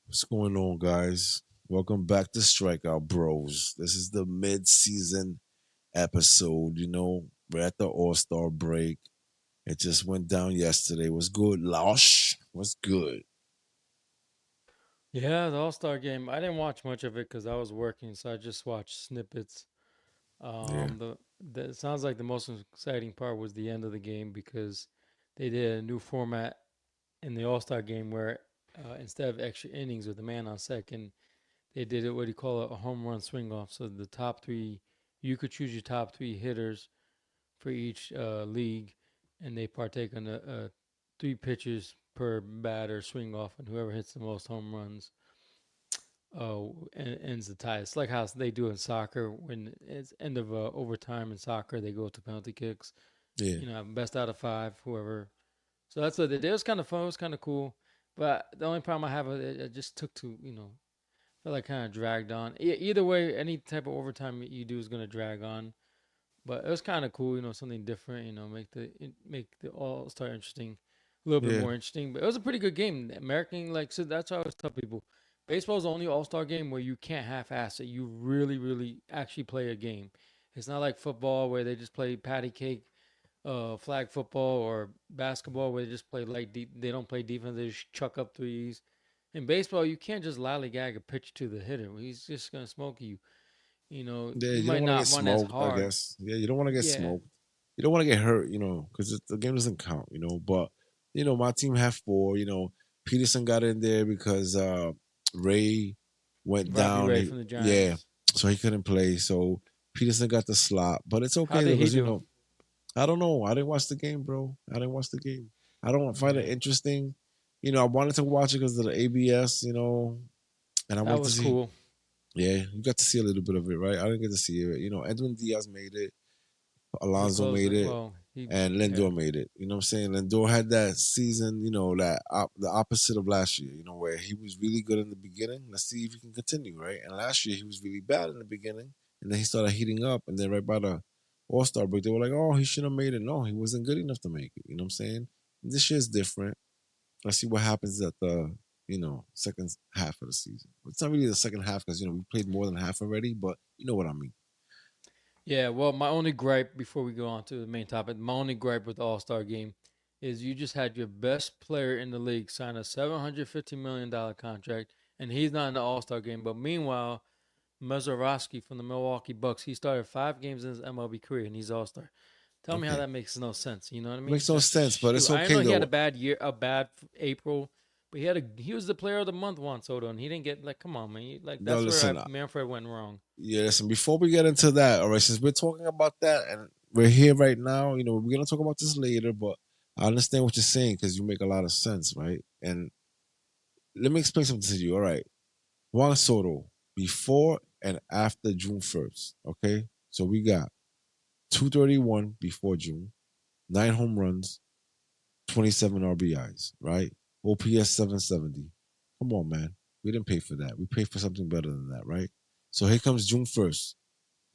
What's going on, guys? Welcome back to Strikeout Bros. This is the mid-season episode. We're at the All-Star break. It just went down yesterday. What's good, Losh? What's good? Yeah, the All Star game. I didn't watch much of it because I was working, so I just watched snippets. Yeah, The it sounds like the most exciting part was the end of the game because they did a new format in the All Star game where instead of extra innings with a man on second, they did it what do you call it, a home run swing off. So the top three, you could choose your top three hitters for each league, and they partake in three pitches per batter swing off, and whoever hits the most home runs ends the tie. It's like how they do in soccer when it's end of overtime in soccer, they go to penalty kicks. yeah, Best out of five, whoever. So that's what they did. It was kind of fun. It was kind of cool. But the only problem I have with it, it just took to felt like kind of dragged on. Either way, any type of overtime you do is gonna drag on. But it was kind of cool, something different. Make the All Star interesting, a little bit yeah, more interesting. But it was a pretty good game. American, like, so that's why I always tell people, baseball is the only All Star game where you can't half-ass it. You really, really actually play a game. It's not like football where they just play patty cake, flag football, or basketball where they just play light deep. They don't play defense. They just chuck up threes. In baseball, you can't just lollygag a pitch to the hitter. He's just gonna smoke you. yeah. You You don't might want to get not run as smoked, I hard. guess. Yeah, you don't want to get Yeah, smoked. You don't want to get hurt, because the game doesn't count, But my team had four. Peterson got in there because Ray went Robbie down. Ray from the Yeah, Giants. so he couldn't play. So Peterson got the slot, but it's How okay though did he because do? I don't know. I didn't watch the game, bro. I didn't watch the game. I don't find it Yeah, interesting. I wanted to watch it because of the ABS, and I that wanted to was see. cool. Yeah, you got to see a little bit of it, right? I didn't get to see it. Edwin Diaz made it, He Alonso closed made it it, well. He and Yeah, Lindor made it. You know what I'm saying? Lindor had that season, the opposite of last year. Where he was really good in the beginning. Let's see if he can continue, right? And last year he was really bad in the beginning, and then he started heating up, and then right by the All Star break, they were like, "Oh, he should have made it." No, he wasn't good enough to make it. You know what I'm saying? This year's different. Let's see what happens at the second half of the season. It's not really the second half because we played more than half already, but you know what I mean. yeah. Well, my only gripe before we go on to the main topic, my only gripe with the All Star game is you just had your best player in the league sign a $750 million contract, and he's not in the All Star game. But meanwhile, Mazeroski from the Milwaukee Bucks, he started 5 games in his MLB career, and he's All Star. Tell me how Okay, that makes no sense. You know what I mean? makes no That's just sense, but it's stupid. I okay know he had a though. bad year, a bad April, but he was the player of the month Juan Soto, and he didn't get, like, come on, man. Like, No, that's where listen, Manfred went wrong. yeah, listen. Before we get into that, all right, since we're talking about that and we're here right now, we're gonna talk about this later, but I understand what you're saying because you make a lot of sense, right? And let me explain something to you. All right, Juan Soto before and after June 1st. Okay, so we got 231 before June, 9 home runs, 27 RBIs, right? OPS 770. Come on, man. We didn't pay for that. We paid for something better than that, right? So here comes June 1st.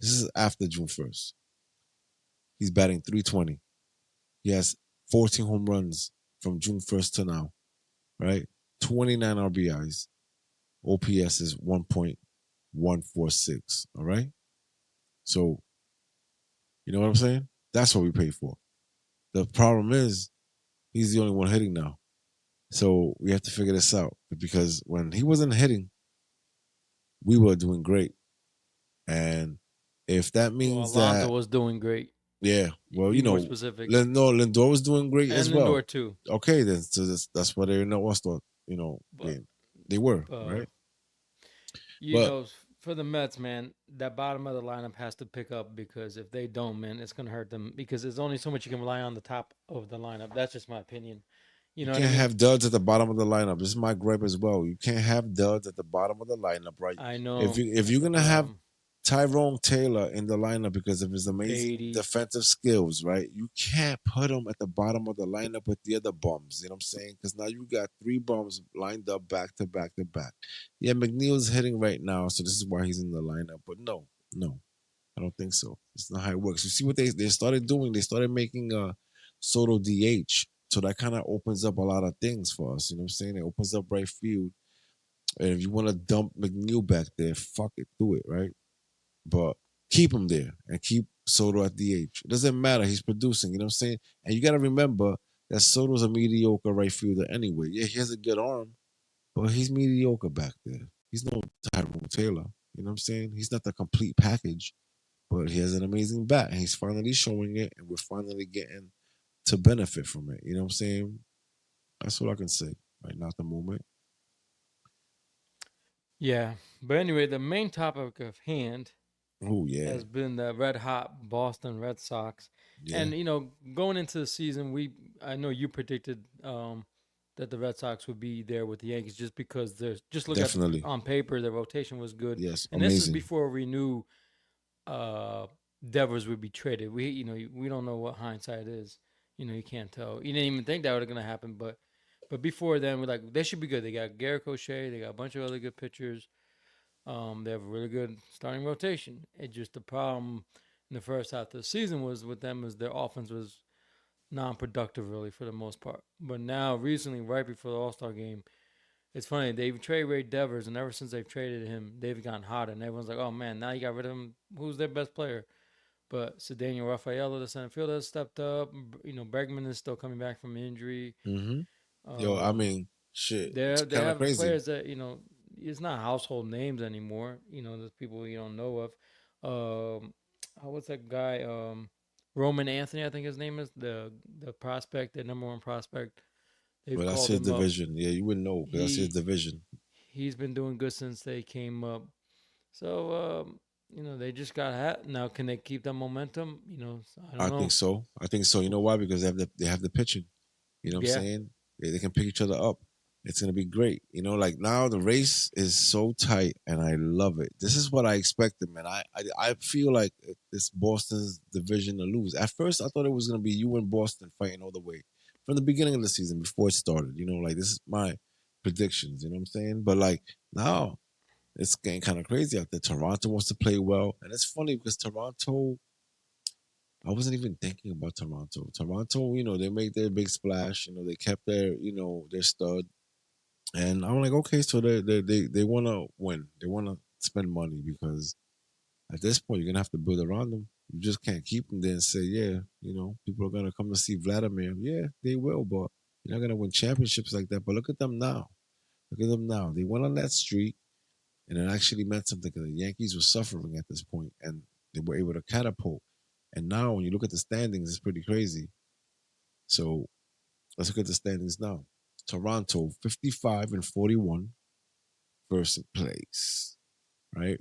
This is after June 1st. He's batting 320. He has 14 home runs from June 1st to now, right? 29 RBIs. OPS is 1.146. All right. So, you know what I'm saying? That's what we pay for. The problem is he's the only one hitting now. So we have to figure this out because when he wasn't hitting, we were doing great. And if that Well, means Alonso that, was doing great. yeah, well, Be more specific. No, Lindor was doing great as And Lindor well. too. Okay, then so that's why they're in the All Star, But game. They were uh, right, you but know, for the Mets, man, that bottom of the lineup has to pick up because if they don't, man, it's gonna hurt them because there's only so much you can rely on the top of the lineup. That's just my opinion. You You know what I can't mean? have duds at the bottom of the lineup. This is my gripe as well. You can't have duds at the bottom of the lineup, right? I If know you're that's the gonna have problem. Tyrone Taylor in the lineup because of his amazing Beatty. defensive skills, right? You can't put him at the bottom of the lineup with the other bums. You know what I'm saying? Because now you got three bums lined up back to back to back. Yeah, McNeil's hitting right now, so this is why he's in the lineup. But no, no, I don't think so. It's not how it works. You see what they started doing? They started making Soto DH. So that kind of opens up a lot of things for us. You know what I'm saying? It opens up right field. And if you want to dump McNeil back there, fuck it, do it, right? But keep him there and keep Soto at DH. It doesn't matter. He's producing, you know what I'm saying? And you got to remember that Soto's a mediocre right fielder anyway. Yeah, he has a good arm, but he's mediocre back there. He's no Tyrone Taylor. You know what I'm saying? He's not the complete package, but he has an amazing bat, and he's finally showing it, and we're finally getting to benefit from it. You know what I'm saying? That's what I can say right now at the moment. Yeah. But anyway, the main topic of hand Oh yeah, has been the red hot Boston Red Sox. yeah, And going into the season, we I know you predicted that the Red Sox would be there with the Yankees just because there's just look at definitely. on paper the rotation was good. Yes, And this is amazing. before we knew uh Devers would be traded. We don't know what hindsight is. You can't tell. You didn't even think that was going to happen, but before then we're like they should be good. They got Garrett Crochet, they got a bunch of other good pitchers. They have a really good starting rotation. It just the problem in the first half of the season was with them is their offense was non-productive really for the most part. But now recently, right before the All Star game, it's funny they've traded Ray Devers, and ever since they've traded him, they've gotten hot, and everyone's like, "Oh man, now you got rid of him. Who's their best player?" But Cedeno Rafaela, the center fielder, has stepped up. Bergman is still coming back from injury. Hmm. Yo, I Um, mean, shit, it's they kind of have crazy. players that it's not household names anymore. There's people you don't know of. What's that guy? Roman Anthony, I think his name is the prospect, the number one prospect. They've But that's called his him up. division. Yeah, you wouldn't know because that's his He division. he's been doing good since they came up. So they just got hat. Now can they keep that momentum? I don't I think know. so. I think so. You know why? Because they have the pitching. You know what I'm Yeah, saying? They can pick each other up. It's gonna be great. Like now the race is so tight, and I love it. This is what I expected, man. I feel like it's Boston's division to lose. At first, I thought it was gonna be you and Boston fighting all the way from the beginning of the season before it started. Like this is my predictions. You know what I'm saying? But like now, it's getting kind of crazy out there. Toronto wants to play well, and it's funny because Toronto. I wasn't even thinking about Toronto. Toronto, they made their big splash. They kept their stud, and I'm like, okay, so they want to win. They want to spend money because at this point you're gonna have to build around them. You just can't keep them there and say, yeah, people are gonna come to see Vladimir. Yeah, they will, but you're not gonna win championships like that. But look at them now. Look at them now. They went on that streak, and it actually meant something because the Yankees were suffering at this point, and they were able to catapult. And now, when you look at the standings, it's pretty crazy. So let's look at the standings now. Toronto, 55 and 41, first place, right?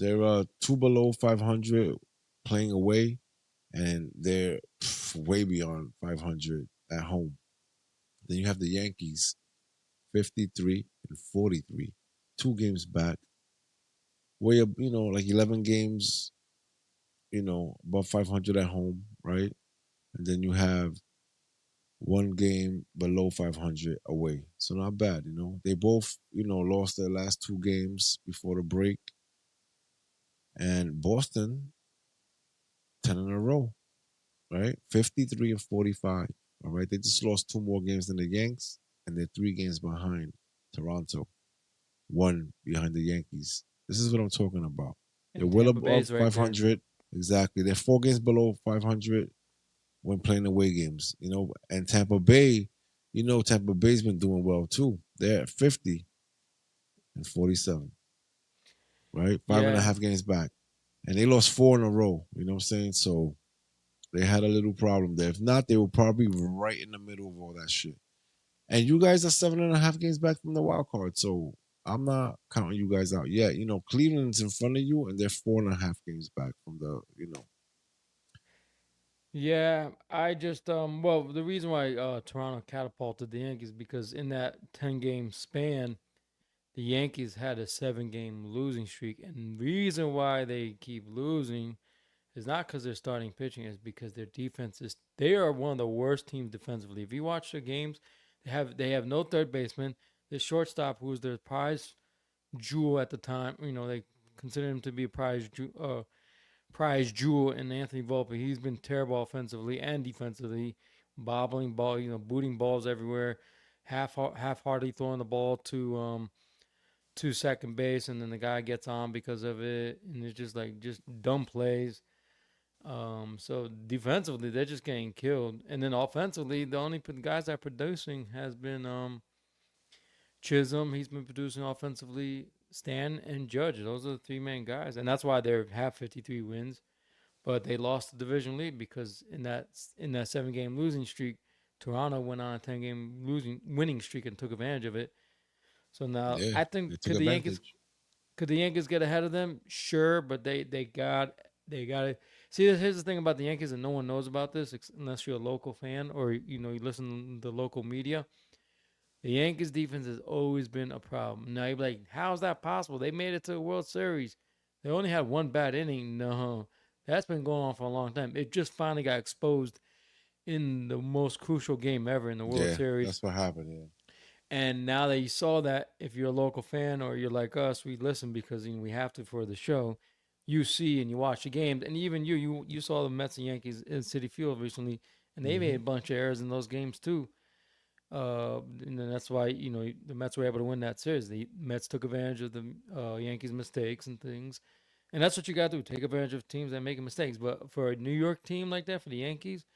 They're two below 500 playing away, and they're way beyond 500 at home. Then you have the Yankees, 53 and 43, 2 games back, way up, like 11 games, above 500 at home, right? And then you have 1 game below 500 away. So not bad. They both, lost their last 2 games before the break. And Boston, 10 in a row, right? 53 and 45. All right. They just lost 2 more games than the Yanks, and they're 3 games behind Toronto, one behind the Yankees. This is what I'm talking about. They're and well Tampa above Bay's right there. 500. Exactly. They're 4 games below 500 when playing away games, and Tampa Bay, Tampa Bay's been doing well too. They're at 50 and 47, right? Five and a Yeah, half games back. And they lost 4 in a row, you know what I'm saying? So they had a little problem there. If not, they were probably right in the middle of all that shit. And you guys are 7.5 games back from the wild card. So I'm not counting you guys out yet. Cleveland's in front of you and they're 4.5 games back from the. Yeah, I just well, the reason why Toronto catapulted the Yankees because in that 10 game span, the Yankees had a 7 game losing streak, and the reason why they keep losing is not because they're starting pitching, is because their defense is they are one of the worst teams defensively. If you watch the games, they have no third baseman. The shortstop, who was their prize jewel at the time, they consider him to be a prize jewel in Anthony Volpe. He's been terrible offensively and defensively, bobbling ball, booting balls everywhere, half-heartedly throwing the ball to second base, and then the guy gets on because of it, and it's just like just dumb plays. So defensively, they're just getting killed, and then offensively, the only guys that are producing has been Chisholm. He's been producing offensively. Stan and Judge. Those are the three main guys, and that's why they have 53 wins. But they lost the division lead because in that 7 game losing streak, Toronto went on a 10 game losing winning streak and took advantage of it. So now Yeah, I they think took could the Yankees advantage. could the Yankees get ahead of them? Sure, but they got to see. Here's the thing about the Yankees, and no one knows about this unless you're a local fan or you listen to the local media. The Yankees defense has always been a problem. Now you're like, how's that possible? They made it to the World Series. They only had one bad inning. No, that's been going on for a long time. It just finally got exposed in the most crucial game ever in the World Yeah, Series. that's what happened. Yeah. And now that you saw that, if you're a local fan or you're like us, we listen because we have to for the show. You see and you watch the games, and even you saw the Mets and Yankees in City Field recently, and they made Hmm. a bunch of errors in those games too. And then that's why the Mets were able to win that series. The Mets took advantage of the Yankees' mistakes and things, and that's what you got to do: take advantage of teams that make mistakes. But for a New York team like that, for the Yankees,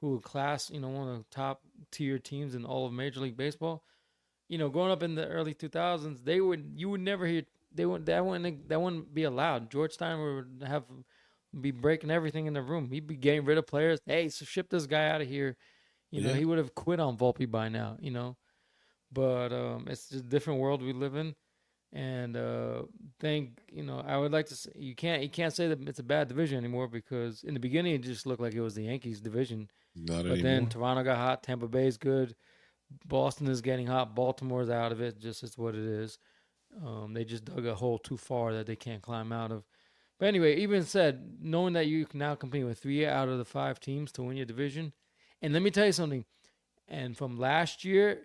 who are class, one of the top tier teams in all of Major League Baseball, growing up in the early 2000s, you would never hear that wouldn't be allowed. George Steiner would be breaking everything in the room. He'd be getting rid of players. Hey, so ship this guy out of here. Yeah, He would have quit on Volpe by now. But it's just a different world we live in, and I would like to say you can't say that it's a bad division anymore because in the beginning it just looked like it was the Yankees division, not but then anymore. Toronto got hot, Tampa Bay is good, Boston is getting hot, Baltimore's out of it. Just is what it is. They just dug a hole too far that they can't climb out of. But anyway, even said, knowing that you can now compete with 3 out of the 5 teams to win your division, and let me tell you something. And from last year,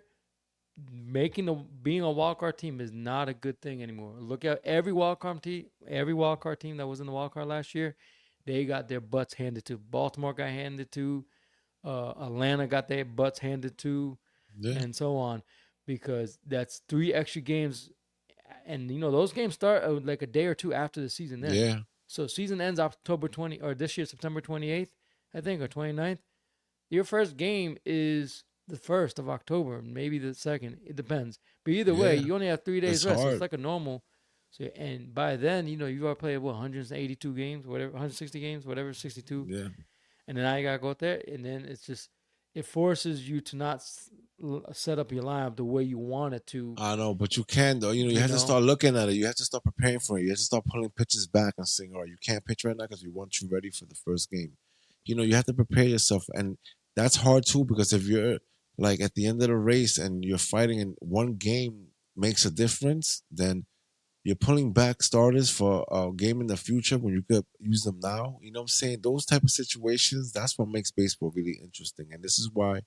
being a wild card team is not a good thing anymore. Look at every wild card team that was in the wild card last year. They got their butts handed to. Baltimore got handed to. Atlanta got their butts handed to, Yeah, and so on, because that's 3 extra games, and those games start like a day or two after the season ends. yeah, So season ends October 20, or this year September 28th, I think, or 29th. Your first game is the 1st of October, maybe the 2nd. It depends. But either way, yeah. you only have 3 days It's rest. So it's hard. like a normal. So and by then, you already played 182 games, whatever, 160 games, whatever, 62, Yeah, and then now you gotta go out there, and then it forces you to not set up your lineup the way you want it to. I know, but you can though. You You have to know, start looking at it. You have to start preparing for it. You have to start pulling pitches back and saying, "All right, you can't pitch right now because we want you ready for the first game." You have to prepare yourself, and that's hard too because if you're like at the end of the race and you're fighting and one game makes a difference, then you're pulling back starters for a game in the future when you could use them now. You know what I'm saying? Those type of situations, that's what makes baseball really interesting. And this is why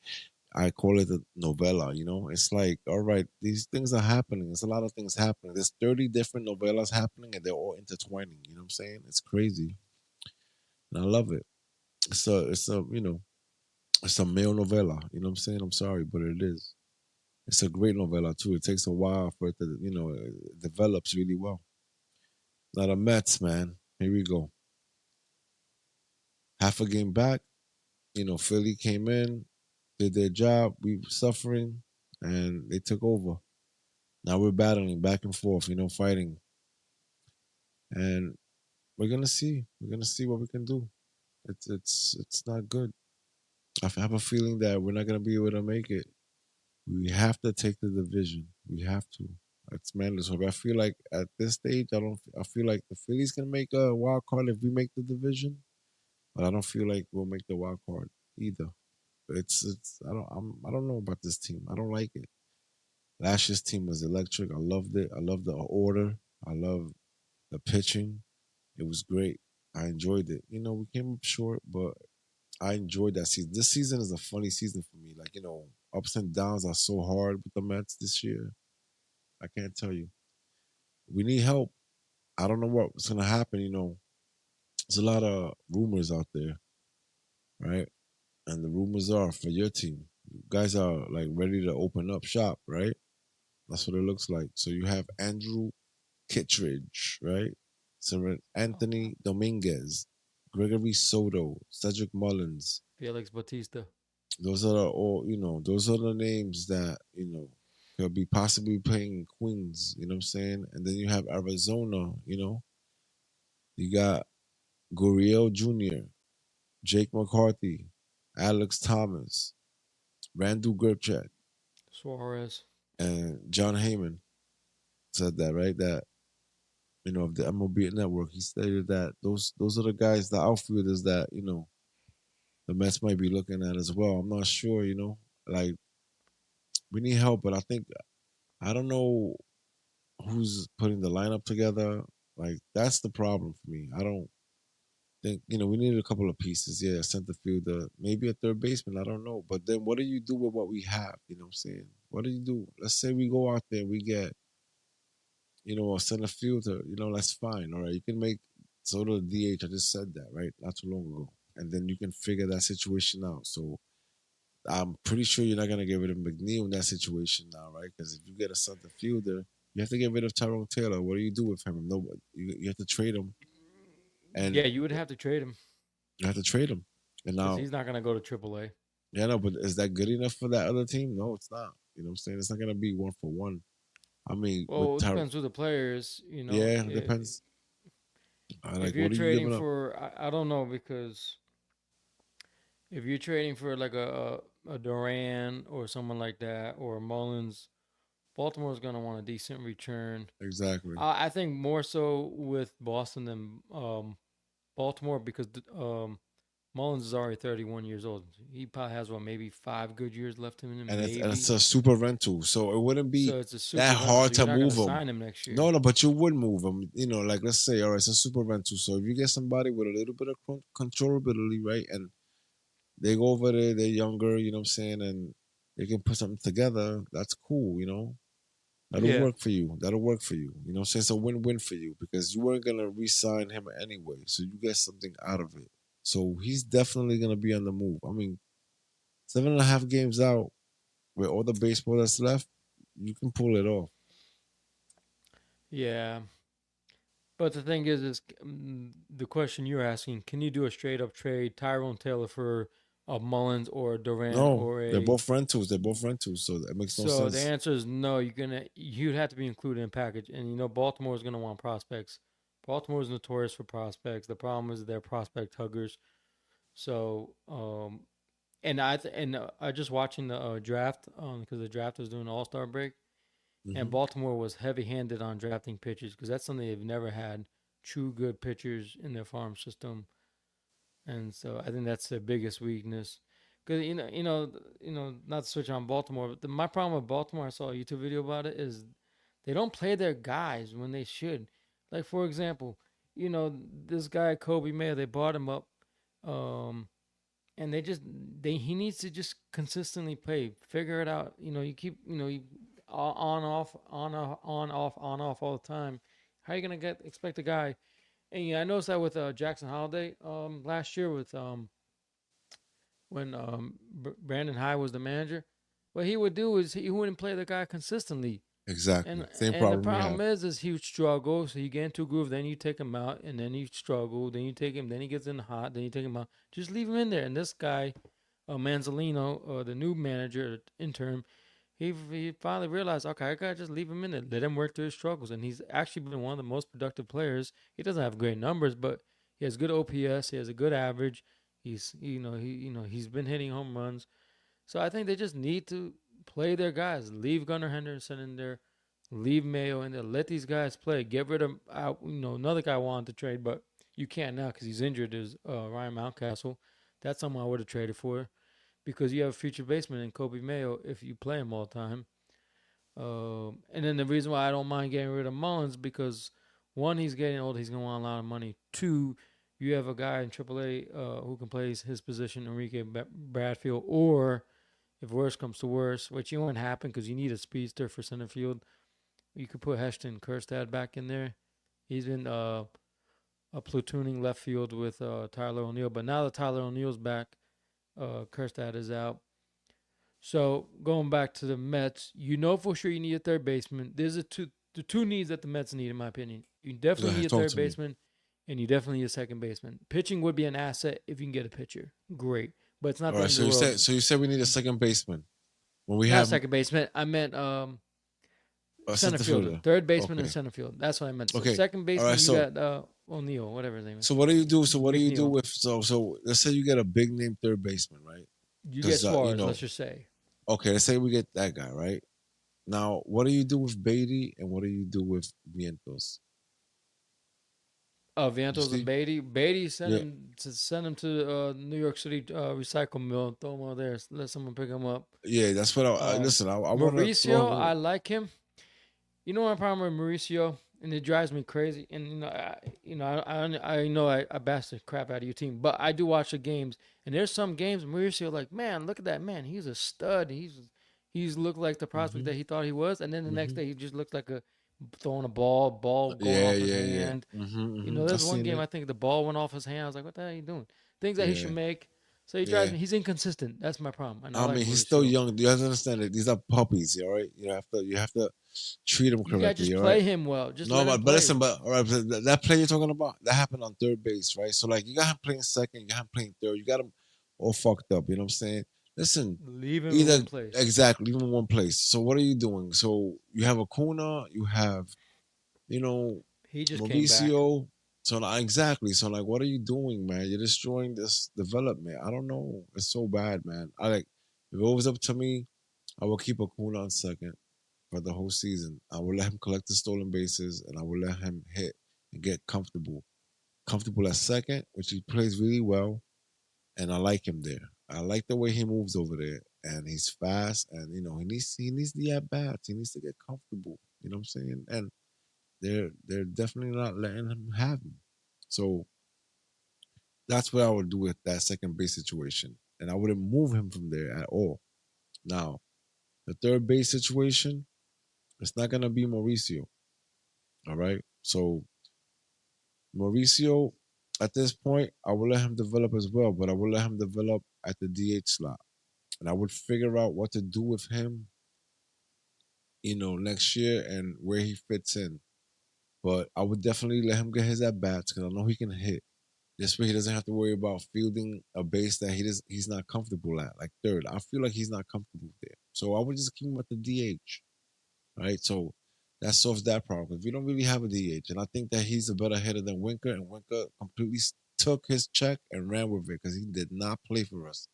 I call it a novella, It's like, all right, these things are happening. There's a lot of things happening. There's 30 different novellas happening and they're all intertwining. You know what I'm saying? It's crazy. And I love it. It's a male novella. You know what I'm saying? I'm sorry, but it is. It's a great novella too. It takes a while for it to, it develops really well. Now the Mets, man. Here we go. Half a game back, Philly came in, did their job. We were suffering, and they took over. Now we're battling back and forth, fighting, and we're gonna see. We're gonna see what we can do. It's not good. I have a feeling that we're not gonna be able to make it. We have to take the division. We have to. It's mandatory. I feel like at this stage, I don't. I feel like the Phillies can make a wild card if we make the division. but I don't feel like we'll make the wild card either. It's I don't know about this team. I don't like it. Last year's team was electric. I loved it. I loved the order. I love the pitching. It was great. I enjoyed it. We came up short, but I enjoyed that season. This season is a funny season for me. Like, ups and downs are so hard with the Mets this year. I can't tell you. We need help. I don't know what's gonna happen. There's a lot of rumors out there, right? And the rumors are for your team. You guys are like ready to open up shop, right? That's what it looks like. So you have Andrew Kittredge, right? So Oh, Anthony Dominguez, Gregory Soto, Cedric Mullins. Felix Batista. Those are all, those are the names that, could be possibly playing in Queens, you know what I'm saying? And then you have Arizona, you got Gurriel Jr., Jake McCarthy, Alex Thomas, Randall Gripchat, Suarez. and John Heyman said that, right? That, of the MLB network, he stated that those are the guys, the outfielders that, the Mets might be looking at as well. I'm not sure, like we need help, but I think I don't know who's putting the lineup together. Like that's the problem for me. I don't think we needed a couple of pieces. Yeah, a center fielder, maybe a third baseman. I don't know. But then what do you do with what we have? You know what I'm saying? What do you do? Let's say we go out there, and we get a center fielder. That's fine. All right, you can make sort of DH. I just said that right not too long ago, and then you can figure that situation out. So I'm pretty sure you're not gonna get rid of McNeil in that situation now, right? Because if you get a center fielder, you have to get rid of Tyrone Taylor. What do you do with him? No, you have to trade him, and Yeah, you would have to trade him you have to trade him. And because now, he's not going to go to AAA. yeah, no, but is that good enough for that other team? No, it's not. You know what I'm saying? It's not gonna be one for one. I mean, with Well, it depends who the player is. yeah, it depends. If Like, you're what are you trading giving up? for, I don't know, because if you're trading for like a Duran or someone like that or Mullins, Baltimore's going to want a decent return. Exactly. I think more so with Boston than Baltimore because Mullins is already 31 years old. He probably has what, maybe 5 good years left in him, And it's maybe. a super rental, so it wouldn't be So it's a that super rental. hard So to you're not going move to him. sign him next year. No, but you would move him. Like let's say, all right, it's a super rental. So if you get somebody with a little bit of controllability, right, and they go over there, they're younger, you know what I'm saying, and they can put something together. That's cool. That'll Yeah. work for you. That'll work for you. You know what I'm saying? It's a win-win for you because you weren't gonna re-sign him anyway, so you get something out of it. So he's definitely gonna be on the move. I mean, 7.5 games out with all the baseball that's left, you can pull it off. Yeah. But the thing is the question you're asking: can you do a straight up trade Tyrone Taylor for a Mullins or a Duran No, or they're a? both rentals. They're both rentals, so that makes no So the sense. answer is no. You'd have to be included in package, and Baltimore is gonna want prospects. Baltimore is notorious for prospects. The problem is they're prospect huggers. So I just watching the draft because the draft was doing All Star break, and Hmm. Baltimore was heavy handed on drafting pitchers because that's something they've never had true good pitchers in their farm system, and so I think that's their biggest weakness. Because not to switch on Baltimore, but my problem with Baltimore, I saw a YouTube video about it, is they don't play their guys when they should. Like for example, this guy Kobe Mayo, they bought him up, um, and they he needs to just consistently play, figure it out. You keep you on off on off on off all the time. How are you gonna expect a guy? And I noticed that with Jackson Holiday last year with when Brandon High was the manager. What he would do is he wouldn't play the guy consistently. Exactly. And Same and the problem we problem have. is he would struggle. So you get into a groove, then you take him out, and then you struggle. Then you take him, then he gets in the hot, then you take him out. Just leave him in there. And this guy, Manzolino, the new manager interim, he finally realized, okay, I gotta just leave him in there, let him work through his struggles, and he's actually been one of the most productive players. He doesn't have great numbers, but he has good OPS, he has a good average. He's been hitting home runs. So I think they just need to play their guys. Leave Gunnar Henderson in there, leave Mayo in there, let these guys play. Get rid of another guy wanted to trade, but You can't now because he's injured. Is Ryan Mountcastle? That's someone I would have traded for because you have a future baseman in Kobe Mayo if you play him all the time. And then the reason why I don't mind getting rid of Mullins because one, he's getting old. He's gonna want a lot of money. Two, you have a guy in AAA who can play his position, Enrique Bradfield, or if worse comes to worse, which you won't happen because you need a speedster for center field. You could put Heston Kjerstad back in there. He's been a platooning left field with Tyler O'Neill, but now that Tyler O'Neill's back, Kjerstad is out. So going back to the Mets, you know for sure you need a third baseman. There's the two needs that the Mets need, in my opinion. You Go definitely ahead, need a talk third to me. baseman, and you definitely need a second baseman. Pitching would be an asset if you can get a pitcher. Great, but it's not All the right, end of so the world. you said we need a second baseman when we Not a have second baseman. I meant a center center fielder, fielder. third baseman, and Okay, center field. That's what I meant. So okay, second all right. baseman, you got O'Neill, whatever his name is, So what do you do? So what do you do McNeil. with so let's say you get a big name third baseman, right? You get Because Suarez. Let's just say. okay, let's say we get that guy, right? Now, what do you do with Beatty and what do you do with Vientos? You Vientos and see? Beatty. Beatty Yeah, send him to New York City recycle mill. Throw him over there. Let someone pick him up. yeah. That's what I Um, listen. I want to throw Mauricio, him. I like him. You know my problem with Mauricio, and it drives me crazy. And I know I bash the crap out of your team, but I do watch the games, and there's some games Mauricio like, man, look at that man. He's a stud. He's looked like the prospect Hmm. that he thought he was, and then the next Hmm. day he just looks like a throwing a ball going Yeah, off his yeah, yeah. hand. I There's one seen game it. I think the ball went off his hand. I was like, what the hell are you doing? Things that he should Yeah, make. So he drives yeah. me. He's inconsistent. That's my problem, and I I like mean, he's still Mauricio. young. You have to understand that these are puppies. All right, you have to treat them You gotta correctly. just All right. play him well. Just No, let him but play. listen, but all right, but that play you're talking about that happened on third base, right? So like you got him playing second, you got him playing third, you got him all fucked up. You know what I'm saying? Listen, Leave him in either one place. exactly even one place. So what are you doing? So you have Acuna, you have you know He just came back. Mauricio. So like, exactly. So like, what are you doing, man? You're destroying this development. I don't know. It's so bad, man. I like if it was up to me, I would keep Acuna on second for the whole season. I will let him collect the stolen bases and I will let him hit and get comfortable. Comfortable at second, which he plays really well, and I like him there. I like the way he moves over there, and he's fast, and he needs the at bats. He needs to get comfortable. You know what I'm saying? And they're definitely not letting him have him. So that's what I would do with that second base situation, and I wouldn't move him from there at all. Now the third base situation, it's not gonna be Mauricio. All right, so Mauricio, at this point, I will let him develop as well, but I will let him develop at the DH slot. And I would figure out what to do with him, next year and where he fits in. But I would definitely let him get his at bats because I know he can hit. This way he doesn't have to worry about fielding a base that he's not comfortable at, like third. I feel like he's not comfortable there. So I would just keep him at the DH. Right? So that solves that problem. If you don't really have a DH, and I think that he's a better hitter than Winker, and Winker completely took his check and ran with it because he did not play for us.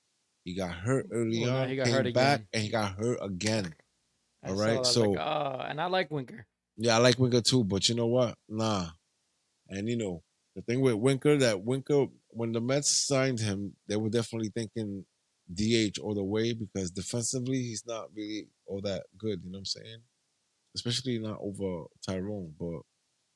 He got hurt early Well, now on, he got hurt came back, again. and he got hurt again. All I saw right, that. I was like, so and I like Winker. yeah, I like Winker too, but you know what? Nah. And the thing with Winker, that Winker, when the Mets signed him, they were definitely thinking DH all the way because defensively he's not really all that good. You know what I'm saying? Especially not over Tyrone, but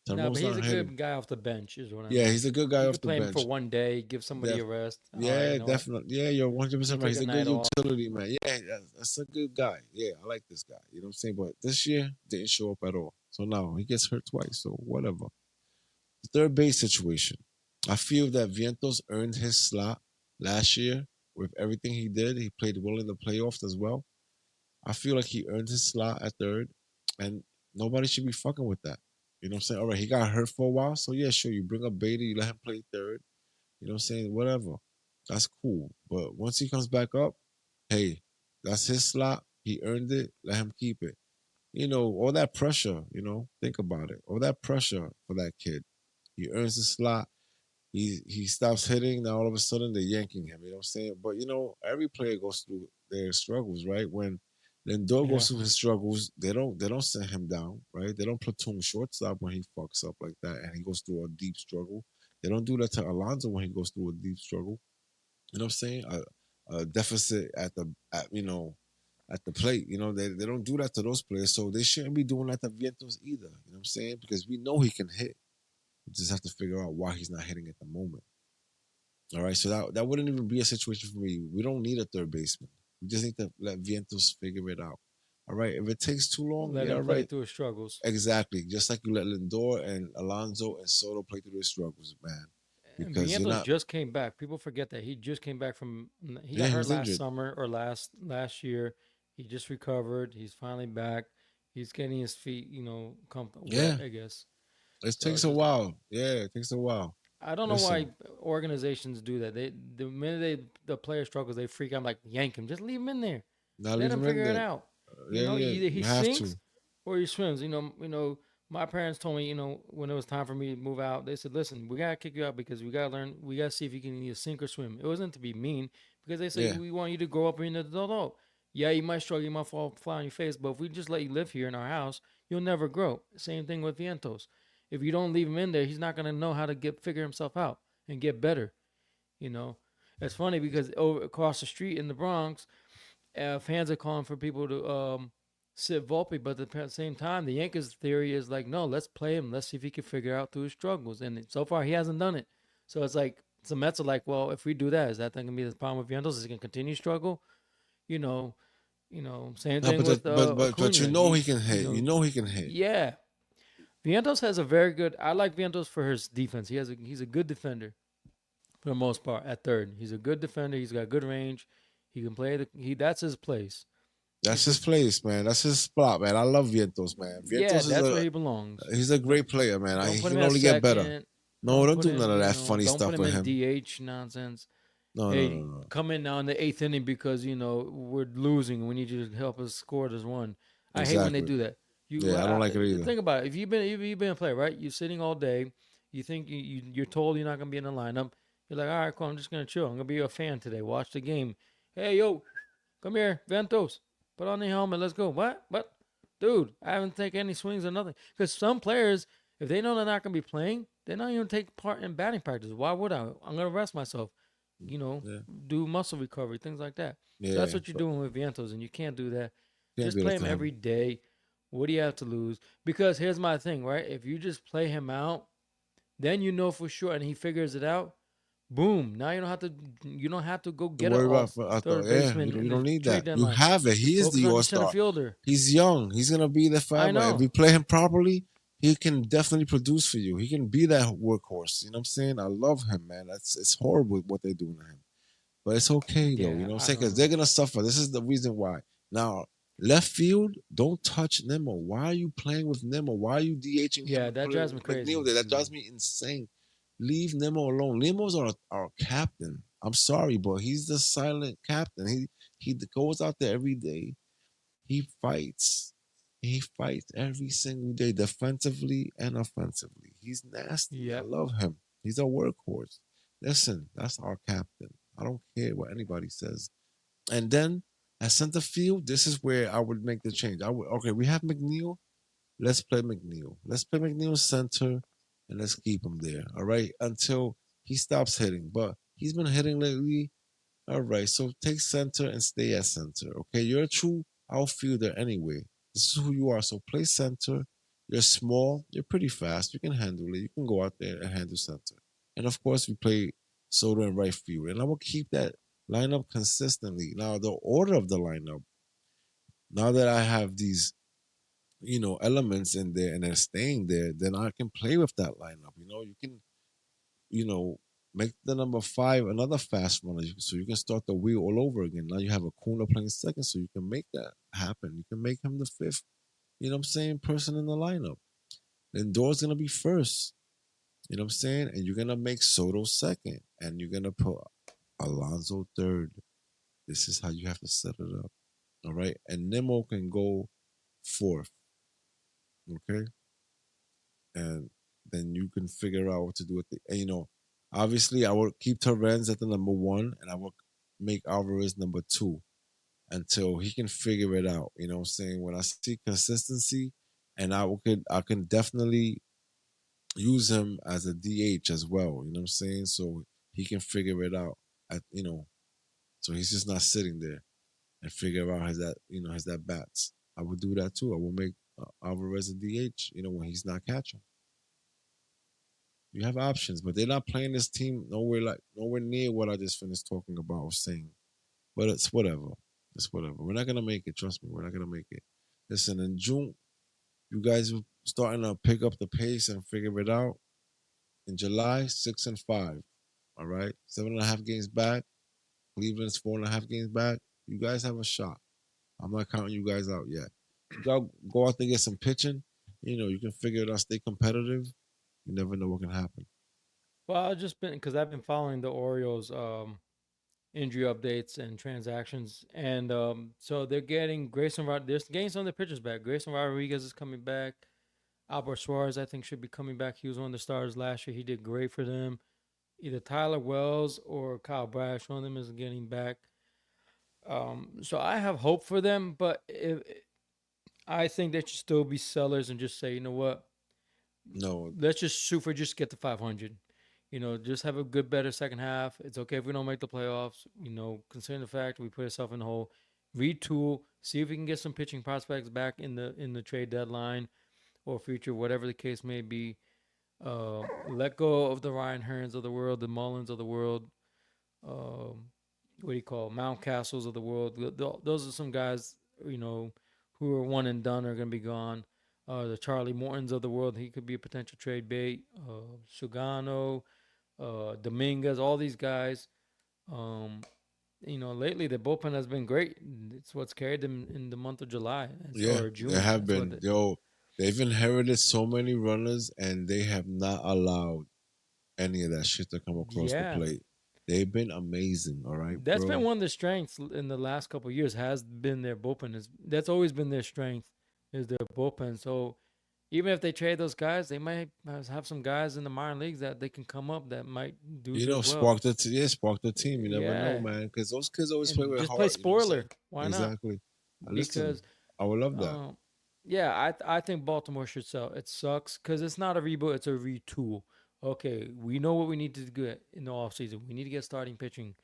No, but Tyrone's he's not a hitting. good guy off the bench, is what I Yeah, mean. he's a good guy You off could the play him for bench. one day, give somebody a Def- rest. All right, yeah, you know what? definitely. Yeah, you're You 100% right. take He's a a good night off. utility man. Yeah, that's a good guy. Yeah, I like this guy. You know what I'm saying? But this year didn't show up at all. So now he gets hurt twice. So whatever. The third base situation. I feel that Vientos earned his slot last year with everything he did. He played well in the playoffs as well. I feel like he earned his slot at third, and nobody should be fucking with that. You know what I'm saying? All right, he got hurt for a while, so yeah, sure, you bring up Beatty, you let him play third. You know what I'm saying? Whatever. That's cool. But once he comes back up, hey, that's his slot. He earned it. Let him keep it. All that pressure, think about it. All that pressure for that kid. He earns the slot. He stops hitting. Now all of a sudden they're yanking him. You know what I'm saying? But every player goes through their struggles, right? When Lindor Yeah. goes through his struggles, they don't send him down, right? They don't platoon shortstop when he fucks up like that and he goes through a deep struggle. They don't do that to Alonso when he goes through a deep struggle. You know what I'm saying? A deficit at the plate. They don't do that to those players, so they shouldn't be doing that to Vientos either. You know what I'm saying? Because we know he can hit. We just have to figure out why he's not hitting at the moment. All right, so that wouldn't even be a situation for me. We don't need a third baseman. We just need to let Vientos figure it out. All right, if it takes too long, Let yeah, him all play right, through his struggles. exactly. Just like you let Lindor and Alonso and Soto play through their struggles, man, And because you're Vientos not. just came back. People forget that he just came back from. He Yeah, got he hurt was last injured. summer or last year. He just recovered. He's finally back. He's getting his feet, wet, Yeah, I guess. it So takes it's a just while. Yeah, it takes a while. I don't know why Listen, organizations do that. The minute the player struggles, they freak out like yank him. Just leave him in there. now Let leave him him in figure it there. out. Yeah, yeah, Either he you have to. sinks or he swims. My parents told me, when it was time for me to move out, they said, "Listen, we gotta kick you out because we gotta learn. We gotta see if you can either sink or swim." It wasn't to be mean because they say Yeah, we want you to grow up in the adult. Yeah, you might struggle, you might fall flat on your face, but if we just let you live here in our house, you'll never grow. Same thing with Vientos. If you don't leave him in there, he's not gonna know how to figure himself out and get better. You know, it's funny because over across the street in the Bronx, fans are calling for people to sit Volpe, but at the same time, the Yankees' theory is like, no, let's play him. Let's see if he can figure out through his struggles. And so far, he hasn't done it. So it's like some Mets are like, well, if we do that, is that going to be the problem with Vientos? Is he going to continue to struggle? You know, same no, thing but with but you Acuna. know he can hit. You know he can hit. Yeah, Vientos has a very good. I like Vientos for his defense. He's a good defender for the most part at third. He's a good defender. He's got good range. He can play that's his place. That's It's his just place, man. That's his spot, man. I love Vientos, man. yeah, Vientos is that's where a he belongs. he's a Don't great player, man. don't He put him can at only get better. second. No, don't do none of that funny Don't put stuff him with in him. DH nonsense. No, no, no, Hey, no. come in now in the eighth inning because we're losing. We need you to help us score this one. I hate when they Exactly. do that. Yeah, I don't like it either. Think about it. If you've been a player, right? You're sitting all day. You think you're told you're not gonna be in the lineup. You're like, all right, cool. I'm just gonna chill. I'm gonna be a fan today. Watch the game. Hey, yo, come here, Ventos. Put on the helmet. Let's go. What? Dude, I haven't taken any swings or nothing. Because some players, if they know they're not gonna be playing, they're not even take part in batting practice. Why would I? I'm gonna rest myself. You know, Yeah, do muscle recovery, things like that. So that's yeah, what you're but doing with Vientos, and you can't do that. can't Just do play that him to every him. day. What do you have to lose? Because here's my thing, right? If you just play him out, then you know for sure, and he figures it out. Boom! Now you don't have to go To get an worry about, off I thought, third yeah, baseman you in the don't need trade that. You deadline. have it. You He is focus the on all your center star. fielder. He's young. He's gonna be there I forever. If know. we play him properly, he can definitely produce for you. He can be that workhorse. You know what I'm saying? I love him, man. It's horrible what they're doing to him. But it's okay though, you Yeah, know what I'm I saying? don't Because know. they're gonna suffer. This is the reason why. Now, left field, don't touch Nemo. Why are you playing with Nemo? Why are you DHing him Yeah, and that putting drives me McNeil crazy. there? That drives me insane. Leave Nemo alone. Nemo's our captain. I'm sorry, but he's the silent captain. He goes out there every day. He fights. He fights every single day, defensively and offensively. He's nasty. I Yep. love him. He's a workhorse. Listen, that's our captain. I don't care what anybody says. And then at center field, this is where I would make the change. Okay, we have McNeil. Let's play McNeil. Let's play McNeil center and let's keep him there. All right. Until he stops hitting. But he's been hitting lately. All right, so take center and stay at center. Okay, you're a true outfielder anyway. This is who you are. So play center. You're small. You're pretty fast. You can handle it. You can go out there and handle center. And of course, we play Soto in right field. And I will keep that lineup consistently. Now, the order of the lineup. Now that I have these, elements in there and they're staying there, then I can play with that lineup. You can you know, make the number five another fast runner so you can start the wheel all over again. Now you have a Kuna playing second, so you can make that happen. You can make him the fifth, person in the lineup. Lindor's gonna be first, you know what I'm saying? And you're gonna make Soto second, and you're gonna put Alonso third. This is how you have to set it up. All right. And Nemo can go fourth. Okay. And then you can figure out what to do with it. And obviously I will keep Torrens at the number one, and I will make Alvarez number two until he can figure it out. You know what I'm saying? When I see consistency, and I can definitely use him as a DH as well. You know what I'm saying? So he can figure it out. So he's just not sitting there and figure out has that bats. I would do that too. I will make Alvarez a DH. When he's not catching. You have options, but they're not playing this team nowhere near what I just finished talking about or saying. But it's whatever. It's whatever. We're not gonna make it. Trust me, we're not gonna make it. Listen, in June, you guys are starting to pick up the pace and figure it out. In July, 6-5. All right, 7.5 games back. Cleveland's 4.5 games back. You guys have a shot. I'm not counting you guys out yet. You got go out there and get some pitching. You can figure it out. Stay competitive. You never know what can happen. Well, I've just been because I've been following the Orioles injury updates and transactions, and so they're getting they're getting some of their pitchers back. Grayson Rodriguez is coming back. Albert Suarez, I think, should be coming back. He was one of the starters last year. He did great for them. Either Tyler Wells or Kyle Brash, one of them is getting back. So I have hope for them, but I think they should still be sellers and just say, you know what, No, let's just shoot for just get to 500. Just have a good, better second half. It's okay if we don't make the playoffs. Considering the fact we put ourselves in the hole, retool, see if we can get some pitching prospects back in the trade deadline or future, whatever the case may be. Let go of the Ryan Hearns of the world, the Mullins of the world. Um, what do you call Mount Castles of the world? Those are some guys who are one and done are going to be gone. The Charlie Mortons of the world, he could be a potential trade bait. Sugano, Dominguez, all these guys. Um, lately the bullpen has been great. It's what's carried them in the month of July yeah, or there June. have That's what. been. They've inherited so many runners, and they have not allowed any of that shit to come across the Yeah, plate. They've been amazing. All right, that's been bro. one of the strengths in the last couple of years. Has been their bullpen. That's always been their strength is their bullpen. So even if they trade those guys, they might have some guys in the minor leagues that they can come up that might do just well. Spark the team. You never know, Yeah, man, because those kids always play and with just play heart. You know what I'm saying? spoiler. Why not? Exactly. Listen, Because I would love that. um, yeah, I think Baltimore should sell. It sucks because it's not a reboot; it's a retool. Okay, we know what we need to get in the offseason. We need to get starting pitching.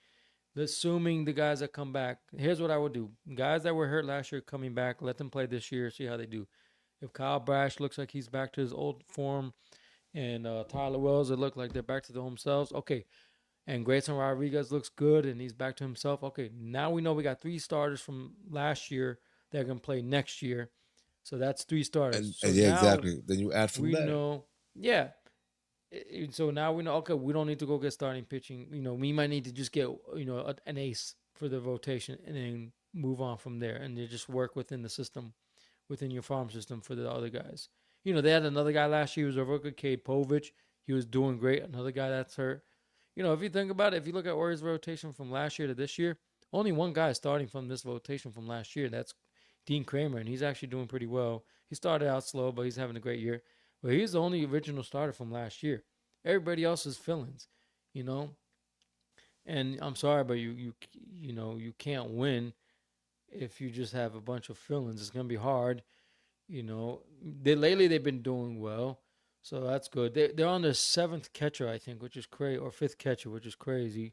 Assuming the guys that come back, here's what I would do: guys that were hurt last year coming back, let them play this year, see how they do. If Kyle Brash looks like he's back to his old form, and Tyler Wells, it looked like they're back to their home selves. Okay, and Grayson Rodriguez looks good and he's back to himself. Okay, now we know we got three starters from last year that are gonna play next year. So that's three starters. And So yeah, now exactly. Then you add from we there. know, yeah. So now we know. Okay, we don't need to go get starting pitching. We might need to just get an ace for the rotation and then move on from there, and you just work within the system, within your farm system for the other guys. They had another guy last year who was a rookie, Cade Povich. He was doing great. Another guy that's hurt. If you think about it, if you look at Warriors' rotation from last year to this year, only one guy is starting from this rotation from last year. That's Dean Kramer, and he's actually doing pretty well. He started out slow, but he's having a great year. But he's the only original starter from last year. Everybody else is fill-ins, you know. And I'm sorry, but you can't win if you just have a bunch of fill-ins. It's gonna be hard, you know. Lately they've been doing well, so that's good. They're on their seventh catcher, I think, which is crazy, or fifth catcher, which is crazy.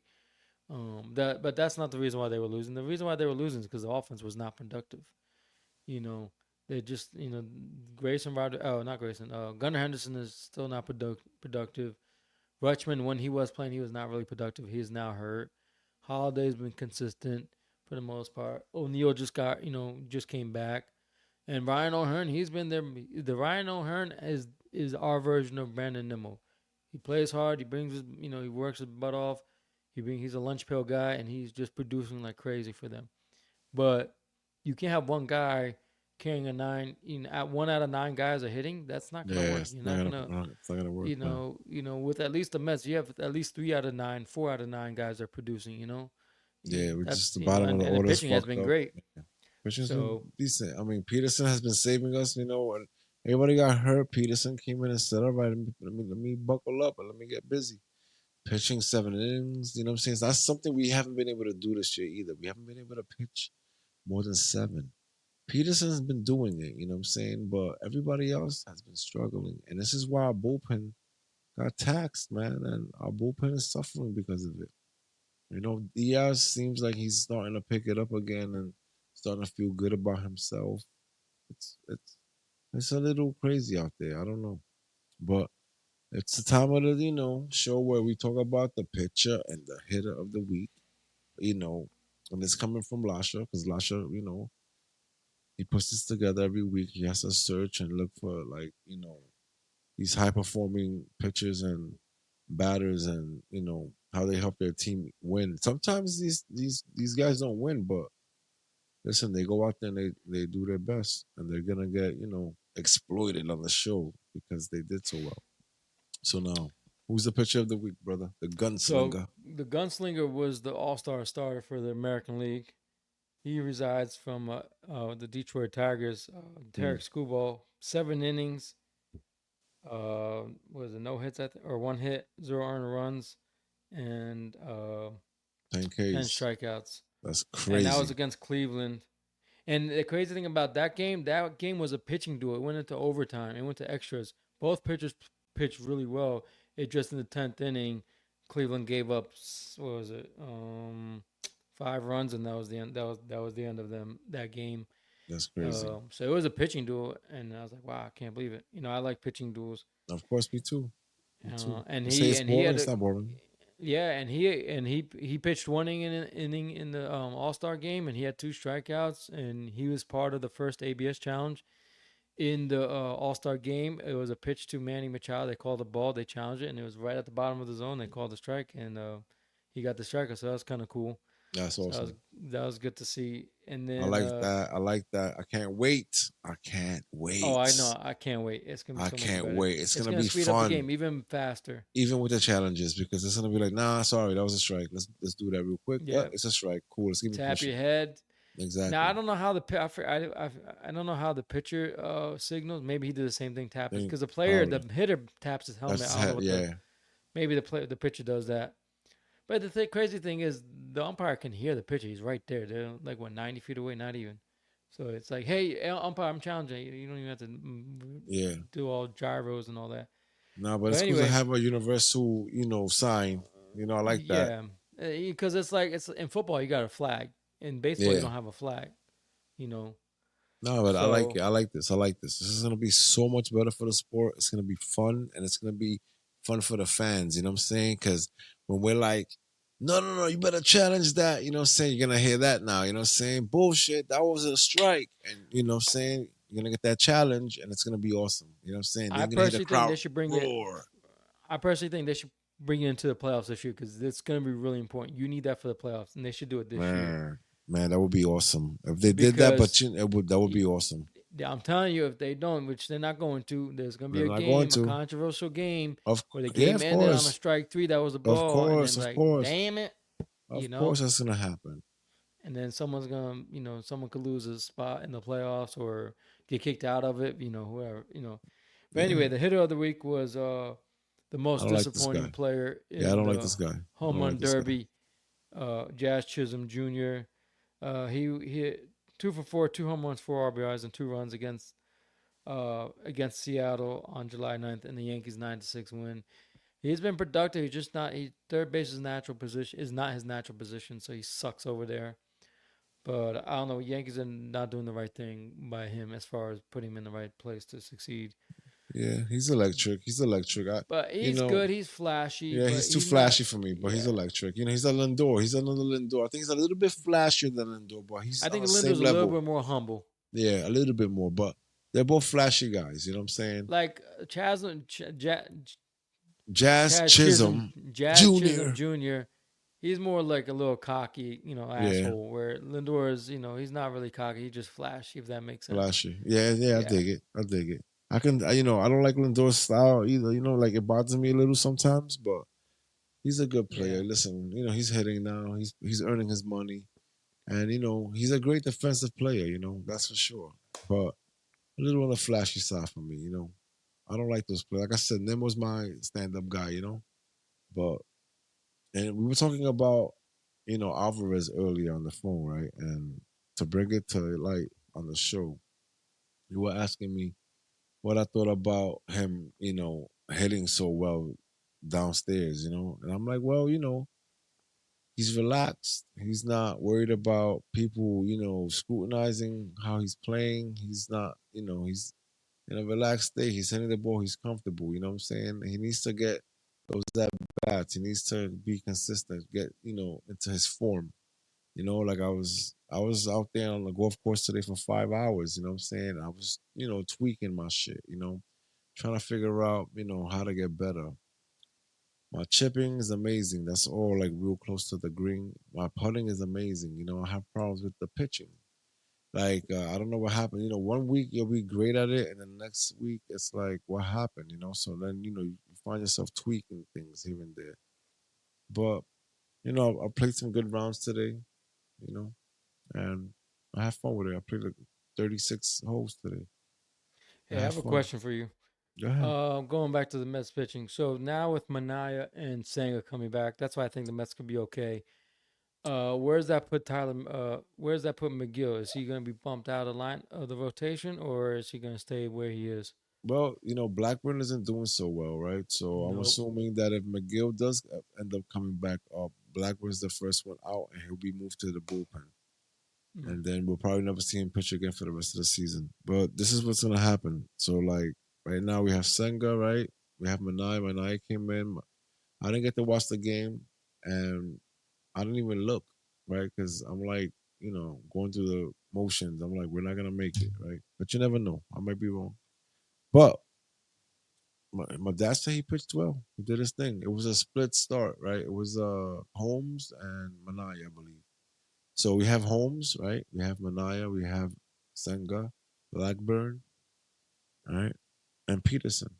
But that's not the reason why they were losing. The reason why they were losing is because the offense was not productive. You know, they just Grayson Ryder. Oh, not Grayson. Gunnar Henderson is still not productive. Rutschman, when he was playing, he was not really productive. He is now hurt. Holiday's been consistent for the most part. O'Neal just came back. And Ryan O'Hearn, he's been there. The Ryan O'Hearn is our version of Brandon Nimmo. He plays hard. He brings he works his butt off. He's a lunch pail guy, and he's just producing like crazy for them. But you can't have one guy carrying a nine. At 1 out of 9 guys are hitting. That's not gonna Yeah, work. You're not gonna it's not gonna work, man. with at least the Mets, you have at least 3 out of 9, 4 out of 9 guys are producing. Yeah, we're That's just the bottom of the and the order's pitching has fucked been up. great. Yeah. Pitching's been So decent. I mean, Peterson has been saving us. And everybody got hurt. Peterson came in and said, "All right, let me buckle up and let me get busy." Pitching 7 innings. You know what I'm saying? That's something we haven't been able to do this year either. We haven't been able to pitch more than 7. Peterson's been doing it. You know what I'm saying? But everybody else has been struggling, and this is why our bullpen. got taxed, man, and our bullpen is suffering because of it. Diaz seems like he's starting to pick it up again and starting to feel good about himself. It's it's it's a little crazy out there. I don't know, but it's the time of the show where we talk about the pitcher and the hitter of the week. You know, and it's coming from Lasha because Lasha, he puts this together every week. He has to search and look for like these high performing pitchers and batters, and how they help their team win. Sometimes these guys don't win, but listen, they go out there and they do their best, and they're gonna get exploited on the show because they did so well. So now, who's the pitcher of the week, brother? The So gunslinger. the gunslinger was the all-star starter for the American League. He resides from the Detroit Tigers. Hmm. Tarek Skubal, 7 innings, was it no hits or 1 hit, 0 earned runs, and 10 10 Ks. strikeouts. That's And that was crazy. against Cleveland. And the crazy thing about that game was a pitching duel. It went into overtime. It went to extras. Both pitchers pitched really well. It just in the 10th inning, Cleveland gave up what was it, 5 runs, and that was the end. That was the end of that game. That's crazy. So it was a pitching duel, and I was like, wow, I can't believe it. I like pitching duels. Of course, me too. Me too. And They say he it's and he boring. had It's a not boring. yeah, and he pitched one inning in the All Star game, and he had 2 strikeouts, and he was part of the first ABS challenge in the All Star game. It was a pitch to Manny Machado. They called the ball, they challenged it, and it was right at the bottom of the zone. They called the strike, and he got the strikeout. So that was kind of cool. That's So awesome. that was good to see. And I then like that. I like that. I can't wait. I can't oh, I wait. know, I can't wait. It's gonna be I so much can't better. wait. It's It's gonna gonna be speed up the fun, game even faster. even with the challenges, because it's gonna be like, nah, sorry, that was a strike. Let's do that real quick. Yeah, It's a strike. Cool. Let's keep it tap pushing. your head. Now I Exactly. don't know how I don't know how the pitcher signals. Maybe he did the same thing, tap it, Think because the probably hitter taps his that's helmet. his I don't know head. what Yeah, maybe the pitcher does that. But crazy thing is the umpire can hear the pitcher. He's right there. They're like 90 feet away, not even. So it's like, hey, umpire, I'm challenging you. You don't even have to yeah. do all gyros and all that. No, but But it's cool to anyway, have a universal, sign. I like that. yeah, because it's like it's in football you got a flag. In baseball you Yeah. don't have a flag. You know, No, but I like so it. I like this. I like this. This is gonna be so much better for the sport. It's gonna be fun, and it's gonna be fun for the fans. You know what I'm saying? Because when we're like, no, no, no, you better challenge that. You know what I'm saying? You're gonna hear that now. You know what I'm saying? Bullshit. That was a strike, and you know what I'm saying? You're gonna get that challenge, and it's gonna be awesome. You know what I'm saying? Then I you're gonna hear the personally think crowd they should bring it. roar. I personally think they should bring it into the playoffs this year because it's going to be really important. You need that for the playoffs, and they should do it this year Man, that would be awesome if they did that. But because that would be awesome. I'm telling you, if they don't, which they're not going to, there's going to be They're a not going game, a to. controversial game, Of where the Yeah, game of ended on a course, strike three. That was the of ball, and course, then of like, course, damn it, of course, that's gonna happen. and then someone could lose a spot in the playoffs or get kicked out of it. Whoever. But Yeah, anyway, the hitter of the week was the I most don't like this disappointing guy. player Yeah, I in don't like the this guy. I home don't run like this guy. derby. Jazz Chisholm Jr. He hit 2 for 4, 2 home runs, 4 RBIs, and 2 runs against Seattle on July 9th in the Yankees 9-6 win. He's been productive. He's just not. Third base is not his natural position, so he sucks over there. But I don't know. Yankees are not doing the right thing by him as far as putting him in the right place to succeed. Yeah, he's electric. He's electric. But You he's know, good. He's flashy, yeah, but he's too he's not. flashy for me, but he's Yeah, electric. He's a Lindor. He's another Lindor. I think he's a little bit flashier than Lindor, but he's I on think the same Lindo's a little level. bit more humble. Yeah, a little bit more, but they're both flashy guys. You know what I'm saying? Like Jazz Chad Chisholm, Chisholm Jazz Chisholm Jr. Jr. He's more like a little cocky, Yeah, asshole. Where Lindor is, he's not really cocky. He's just flashy, if that makes sense. flashy. Yeah, yeah, I Yeah, dig it. I dig it. I don't like Lindor's style either. Like it bothers me a little sometimes, but he's a good yeah, player. Listen, he's hitting now. He's earning his money, and he's a great defensive player. That's for sure. But a little on the flashy side for me. I don't like those players. Like I said, Nim was my stand-up guy. But and we were talking about Alvarez earlier on the phone, right? And to bring it to light on the show, you were asking me what I thought about him, hitting so well. downstairs, and I'm like, well, he's relaxed. He's not worried about people, scrutinizing how he's playing. He's not, he's in a relaxed state. He's hitting the ball. He's comfortable. You know what I'm saying? He needs to get those at bats. He needs to be consistent. Get into his form. Like I was out there on the golf course today for 5 hours. You know what I'm saying? I was tweaking my shit. Trying to figure out how to get better. My chipping is amazing. That's all like real close to the green. My putting is amazing. I have problems with the pitching. Like I don't know what happened. One week you'll be great at it, and then next week it's like what happened. So then you find yourself tweaking things here and there. But I played some good rounds today. You know, and I had fun with it. I played like 36 holes today. I Hey, I had have a fun. question for you. Go ahead. Going back to the Mets pitching. So now with Manaya and Senga coming back, that's why I think the Mets could be okay. Where's that put Tyler? Where's that put McGill? Is he going to be bumped out of line of the rotation, or is he going to stay where he is? Well, Blackburn isn't doing so well, right? So I'm Nope. assuming that if McGill does end up coming back up, Blackburn's the first one out, and he'll be moved to the bullpen. Mm. And then we'll probably never see him pitch again for the rest of the season. But this is what's gonna happen. So like right now we have Senga, right? We have Manai. Manai came in. I didn't get to watch the game, and I didn't even look, right? Because I'm like, going through the motions. I'm like, we're not gonna make it, right? But you never know. I might be wrong. But my dad said he pitched well. He did his thing. It was a split start, right? It was Holmes and Manai, I believe. So we have Holmes, right? We have Manaya, we have Senga, Blackburn, right? And Peterson.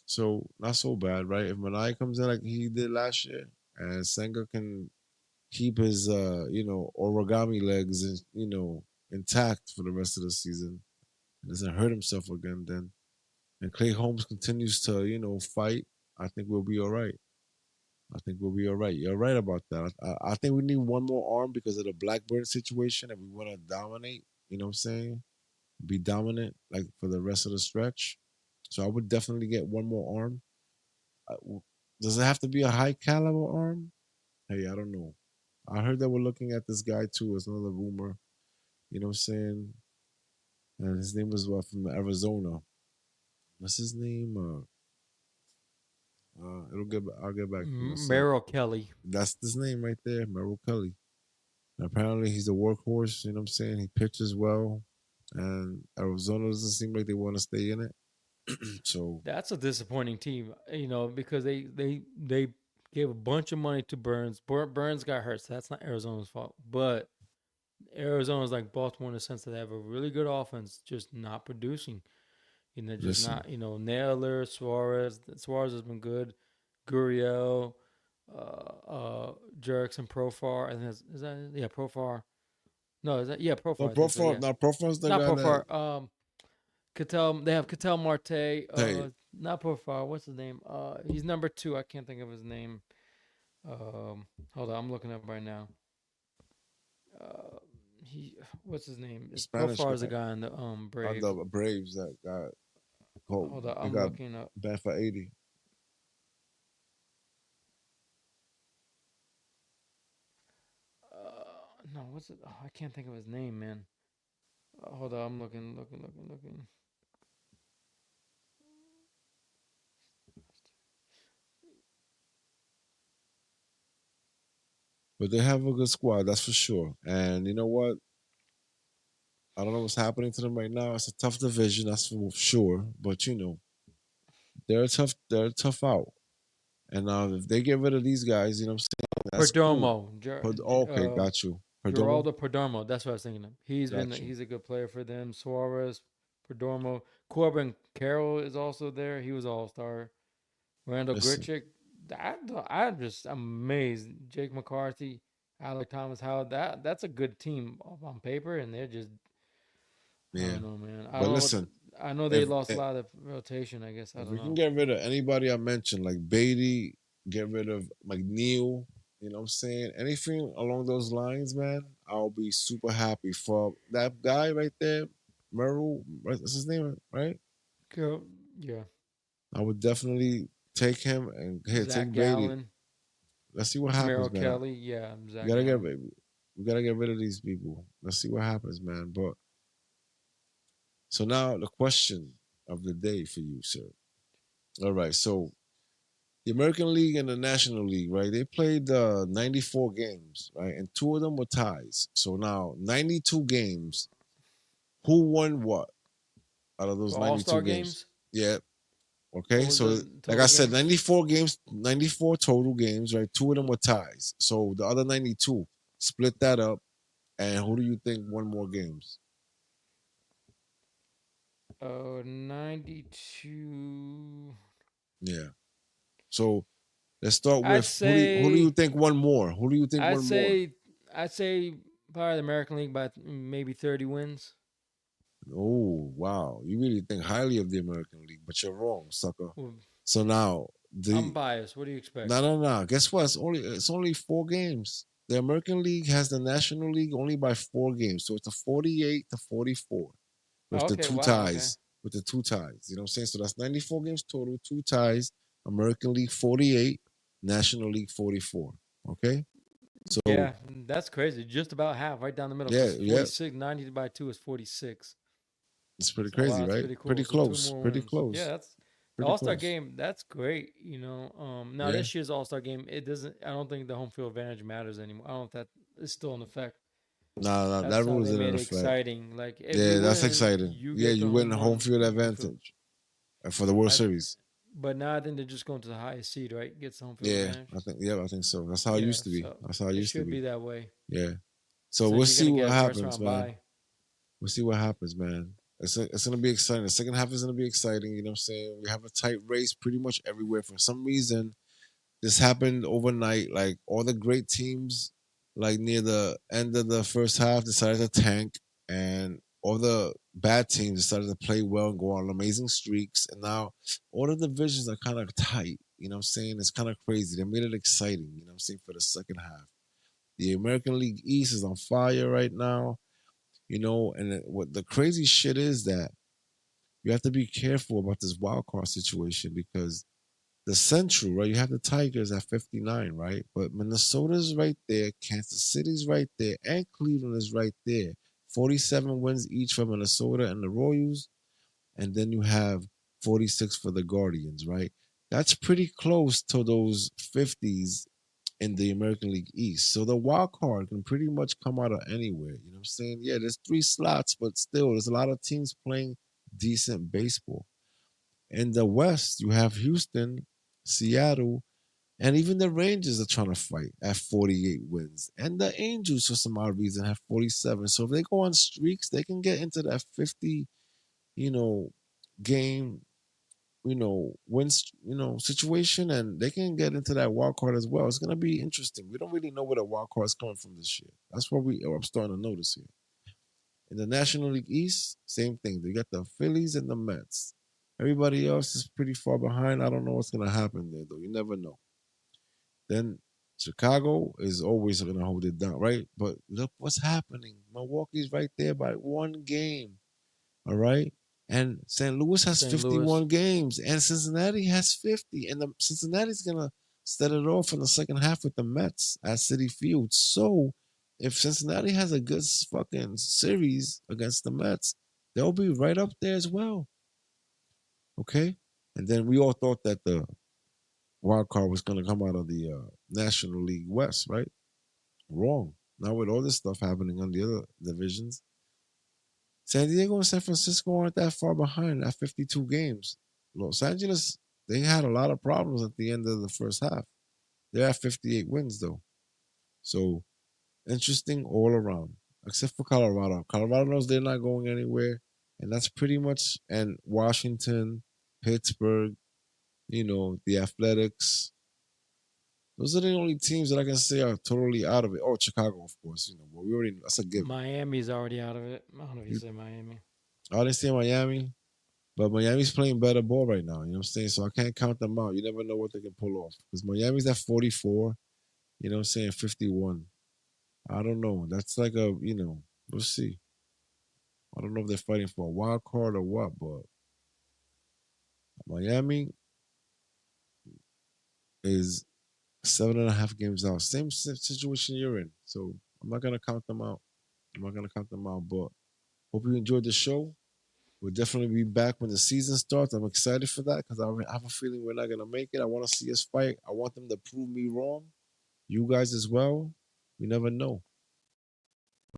So not so bad, right? If Manaya comes in like he did last year and Senga can keep his origami legs intact for the rest of the season and doesn't hurt himself again, then and Clay Holmes continues to, fight, I think we'll be all right. I think we'll be all right. You're right about that. I think we need one more arm because of the Blackburn situation and we want to dominate, you know what I'm saying? Be dominant like for the rest of the stretch. So I would definitely get one more arm. Does it have to be a high caliber arm? Hey, I don't know. I heard that we're looking at this guy too. It's another rumor. You know what I'm saying? And his name was what from Arizona. What's his name? I'll get back to you in a sec. Merrill Kelly. That's his name right there, Merrill Kelly. And apparently he's a workhorse. You know what I'm saying? He pitches well, and Arizona doesn't seem like they want to stay in it. So That's a disappointing team, because they gave a bunch of money to Burns. Burns got hurt, so that's not Arizona's fault. But Arizona's like Baltimore in the sense that they have a really good offense, just not producing. Just listen, not. Naylor, Suarez. Suarez has been good. Gurriel, Jerks, and Profar. I think is that it? Yeah, Profar. No, is that yeah no Profar? I think so. Profar, Yeah, no Profar's the not guy that Profar. Cattell. They have Cattell Marte. hey Not Profar. What's his name? He's number two. I can't think of his name. Hold on, I'm looking up right now. Uh, he. What's his name? It's Spanish Profar is the guy guy in the on Braves. the Braves that got cold. Hold on, They I'm got looking up. banned for 80. No, what's it? Oh, I can't think of his name, man. Hold on, I'm looking. But they have a good squad, that's for sure. And you know what? I don't know what's happening to them right now. It's a tough division, that's for sure. But they're a tough out. And if they get rid of these guys, you know what I'm saying? That's cool. Perdomo, Okay, got you. Perdomo? Geraldo Perdomo. That's what I was thinking of. Got you. He's a good player for them. Suarez, Perdomo, Corbin Carroll is also there. He was All Star. Randall Listen, Grichuk. I'm just amazed. Jake McCarthy, Alec Thomas, how that's a good team on paper, and they're just I yeah. don't know, man. I But don't know what listen, I know they if lost a lot of rotation. I guess I if don't we can know. get rid of anybody I mentioned, like Beatty, get rid of McNeil, you know what I'm saying? Anything along those lines, man, I'll be super happy for that guy right there, Merrill. What's his name, right? Girl, yeah. I would definitely take him and here, Zach take Bailey. Gallen, Let's see what happens, Merrill man. Kelly. Yeah, We Zach gotta get Gallen. we gotta get rid of these people. Let's see what happens, man. But so now the question of the day for you, sir. All right, so the American League and the National League, right? They played 94 games, right? And two of them were ties. So now 92 games. Who won what out of The those All Star 92 games? games. Yeah. What Okay. was So, the like I total said, games? 94 games, 94 total games, right? Two of them were ties. So the other 92, split that up. And who do you think won more games? 92. Yeah. So let's start I'd with who do you say, think won more? Who do you think I'd won more? say, I'd say probably the American League by maybe 30 wins. Oh, wow. You really think highly of the American League, but you're wrong, sucker. Well, So now I'm the biased. What do you expect? no no no. Guess what? It's only 4 games. The American League has the National League only by 4 games. So it's a 48 to 44 with the Okay, two wow, okay. ties. With the two ties. You know what I'm saying? So that's 94 games total, two ties. American League 48, National League 44. Okay? So Yeah, that's crazy. Just about half, right down the middle, yeah, because yeah. 46, 90 by 2 is 46. It's pretty So, wow, crazy, that's right? pretty cool. Pretty So, two close. more Pretty wins. Yeah, close. that's the Pretty All Star close. game. That's great. Now Yeah. this year's All Star game, it doesn't, I don't think the home field advantage matters anymore. I don't know if that is still in effect. Nah, nah, that That's how rule they isn't in made it effect. exciting. Like, if you Yeah, that's win, exciting. you Yeah, get you the win home home run, field home field. advantage for the World I, Series. but now I think they're just going to the highest seed, right? Gets the home field Yeah, advantage. I think so. That's how it Yeah, used to be. so That's how it it used to should be. be that way. Yeah. So So we'll then you're see gonna what get a first happens, round man. bye. We'll see what happens, man. It's gonna be exciting. The second half is gonna be exciting. You know what I'm saying? We have a tight race pretty much everywhere. For some reason, this happened overnight. Like all the great teams, like near the end of the first half, decided to tank, and all the bad teams decided to play well and go on amazing streaks. And now all the divisions are kind of tight. You know what I'm saying? It's kind of crazy. They made it exciting. You know what I'm saying for the second half. The American League East is on fire right now. And what the crazy shit is that you have to be careful about this wild card situation because the Central, right? You have the Tigers at 59, right? But Minnesota's right there, Kansas City's right there, and Cleveland is right there. 47 wins each for Minnesota and the Royals. And then you have 46 for the Guardians, right? That's pretty close to those 50s in the American League East. So the wild card can pretty much come out of anywhere. You know what I'm saying? Yeah, there's 3 slots, but still, there's a lot of teams playing decent baseball. In the West, you have Houston, Seattle, and even the Rangers are trying to fight at 48 wins. And the Angels, for some odd reason, have 47. So if they go on streaks, they can get into that 50, you know, game, wins, situation, and they can get into that wild card as well. It's going to be interesting. We don't really know where the wild card is coming from this year. That's what I'm starting to notice here. In the National League East, same thing. They got the Phillies and the Mets. Everybody else is pretty far behind. I don't know what's going to happen there, though. You never know. Then Chicago is always going to hold it down, right? But look what's happening. Milwaukee's right there by 1 game, all right? And St. Louis has St. Louis. 51 games, and Cincinnati has 50. And Cincinnati's going to set it off in the second half with the Mets at Citi Field. So if Cincinnati has a good fucking series against the Mets, they'll be right up there as well, okay? And then we all thought that the wild card was going to come out of the National League West, right? Wrong. Now with all this stuff happening on the other divisions, San Diego and San Francisco aren't that far behind at 52 games. Los Angeles, they had a lot of problems at the end of the first half. They're at 58 wins though. So interesting all around, except for Colorado. Colorado knows they're not going anywhere, and that's pretty much and Washington, Pittsburgh, the Athletics, those are the only teams that I can say are totally out of it. Oh, Chicago, of course, but we already that's a given. Miami's already out of it. I don't know if you You, said Miami. I didn't say Miami, but Miami's playing better ball right now. You know what I'm saying? So I can't count them out. You never know what they can pull off because Miami's at 44. You know what I'm saying? 51. I don't know. That's like we'll see. I don't know if they're fighting for a wild card or what, but Miami, is 7.5 games out. Same situation you're in. So I'm not gonna count them out. I'm not gonna count them out. But hope you enjoyed the show. We'll definitely be back when the season starts. I'm excited for that because I have a feeling we're not gonna make it. I want to see us fight. I want them to prove me wrong. You guys as well. We never know.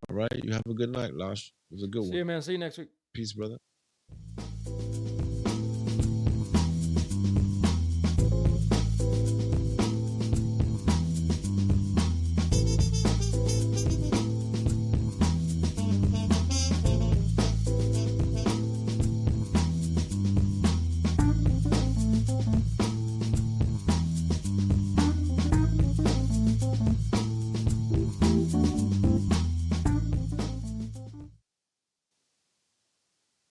All right. You have a good night, Lash. It was a good See one. you, man. See you next week. Peace, brother.